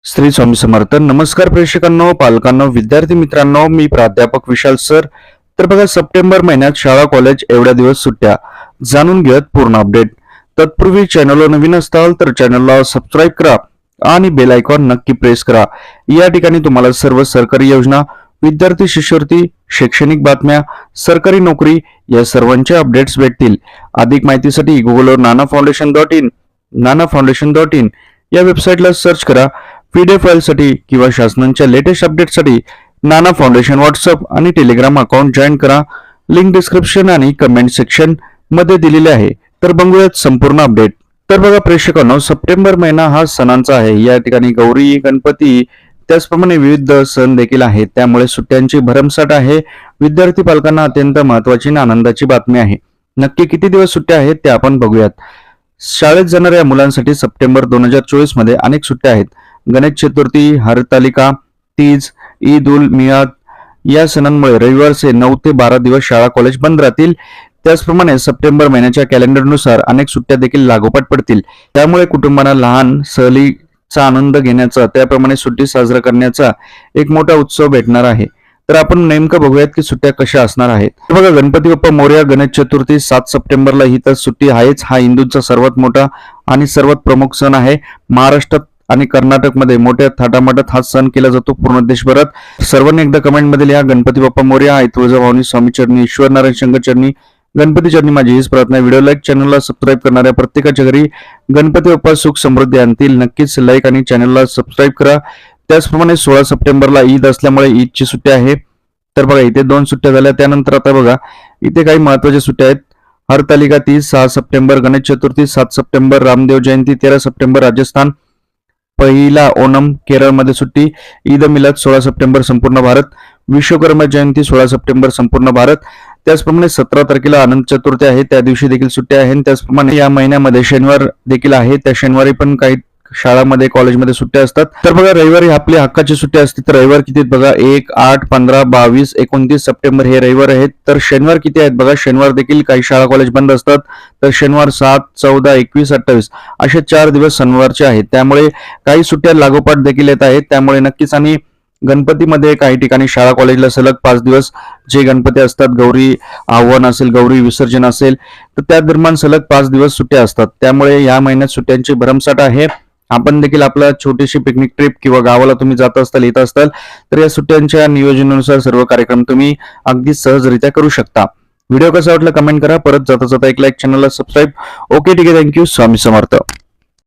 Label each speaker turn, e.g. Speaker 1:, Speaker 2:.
Speaker 1: श्री स्वामी समर्थ. नमस्कार प्रेक्षकांनो, पालकांनो, विद्यार्थी मित्रांनो, मी प्राध्यापक विशाल सर. तर बघा, सप्टेंबर महिन्यात शाळा कॉलेज एवढ्या दिवस सुट्ट्या जाणून घेत पूर्ण अपडेट. तत्पूर्वी चॅनलला नवीन असाल तर चॅनलला सबस्क्राईब करा आणि बेल आयकॉन नक्की प्रेस करा. या ठिकाणी तुम्हाला सर्व सरकारी योजना, विद्यार्थी शिष्यवृत्ती, शैक्षणिक बातम्या, सरकारी नोकरी या सर्वांचे अपडेट्स भेटतील. अधिक माहितीसाठी गुगलवर nanafoundation.in या वेबसाईटला सर्च करा. पीडीएफ फाईलसाठी किंवा शासनाच्या लेटेस्ट अपडेटसाठी नाना फाउंडेशन व्हॉट्सअप आणि टेलिग्राम अकाउंट जॉईन करा. लिंक डिस्क्रिप्शन आणि कमेंट सेक्शन मध्ये दिलेले आहे. तर बघूयात संपूर्ण अपडेट. तर बघा प्रेक्षकांनो, सप्टेंबर महिना हा सणांचा आहे. या ठिकाणी गौरी, गणपती त्याचप्रमाणे विविध सण देखील आहेत. त्यामुळे सुट्ट्यांची भरमसाठ आहे. विद्यार्थी पालकांना अत्यंत महत्त्वाची आणि आनंदाची बातमी आहे. नक्की किती दिवस सुट्ट्या आहेत ते आपण बघूयात. शाळेत जाणाऱ्या मुलांसाठी सप्टेंबर 2024 मध्ये अनेक सुट्ट्या आहेत. गणेश चतुर्थी, हरतालिका, तीज, ईद उल मियाद या सणांमुळे रविवारचे 9 ते 12 दिवस शाळा कॉलेज बंद राहतील. त्याचप्रमाणे सप्टेंबर महिन्याच्या कॅलेंडरनुसार अनेक सुट्ट्या देखील लागोपाठ पडतील. त्यामुळे कुटुंबांना लहान सहलीचा आनंद घेण्याचा, त्याप्रमाणे सुट्टी साजरा करण्याचा एक मोठा उत्सव भेटणार आहे. तर आपण नेमकं बघूयात की सुट्ट्या कशा असणार आहेत. तर बघा, गणपती बाप्पा मोरया, गणेश चतुर्थी 7 सप्टेंबरला ही तर सुट्टी आहेच. हा हिंदूंचा सर्वात मोठा आणि सर्वात प्रमुख सण आहे. महाराष्ट्रात आणि कर्नाटकमध्ये मोठ्या थाटामाटात हा सण केला जातो. पूर्ण देशभरात. सर्वांनी एकदा कमेंट मध्ये लिहा, गणपती बाप्पा मोरया. आई तुळजाभवानी स्वामी चरणी, ईश्वर नारायण शंकर चरणी, गणपती चरणी माझी हीच प्रार्थना. व्हिडिओ लाईक, चॅनलला सबस्क्राईब करणाऱ्या प्रत्येकाच्या घरी गणपती बाप्पा सुख समृद्धी आणतील. नक्कीच लाईक आणि चॅनलला सबस्क्राईब करा. त्याचप्रमाणे 16 सप्टेंबरला ईद असल्यामुळे ईदची सुट्टी आहे. तर बघा, इथे 2 सुट्ट्या झाल्या. त्यानंतर आता बघा, इथे काही महत्वाच्या सुट्ट्या आहेत. हरतालिका 30 6 सप्टेंबर, गणेश चतुर्थी 7 सप्टेंबर, रामदेव जयंती 13 सप्टेंबर राजस्थान, पहिला ओणम केरळमध्ये सुट्टी, ईद मिलाद 16 सप्टेंबर संपूर्ण भारत, विश्वकर्मा जयंती 16 सप्टेंबर संपूर्ण भारत. त्याचप्रमाणे 17 तारखेला अनंत चतुर्थी आहे, त्या दिवशी देखील सुट्टी आहे. त्याचप्रमाणे या महिन्यामध्ये शनिवार देखील आहे, त्या शनिवारी पण काही शाळांमध्ये, कॉलेजमध्ये सुट्ट्या असतात. तर बघा, रविवारी आपली हक्काची सुट्टी असते. तर रविवार किती आहेत बघा, 1 8 15 22 29 सप्टेंबर हे रविवार आहेत. तर शनिवार किती आहेत बघा, शनिवार देखील काही शाळा कॉलेज बंद असतात. तर शनिवार 7 14 21 28 असे 4 दिवस शनिवारचे आहेत. त्यामुळे काही सुट्ट्या लागोपाठ देखील येत आहेत. त्यामुळे नक्कीच. आणि गणपतीमध्ये काही ठिकाणी शाळा कॉलेजला सलग 5 दिवस जे गणपती असतात, गौरी आव्हान असेल, गौरी विसर्जन असेल, तर त्या दरम्यान सलग 5 दिवस सुट्ट्या असतात. त्यामुळे या महिन्यात सुट्ट्यांची भरमसाठ आहे. आपण देखील आपला छोटीशी पिकनिक ट्रिप किंवा गावाला तुम्ही जात असताल, येत असताल, तर या सुट्ट्यांच्या नियोजनानुसार सर्व कार्यक्रम तुम्ही अगदी सहजरित्या करू शकता. व्हिडिओ कसा वाटला कमेंट करा. परत जाता जाता एक लाईक, चॅनलला सबस्क्राईब. ओके, ठीक आहे. थँक्यू. स्वामी समर्थ.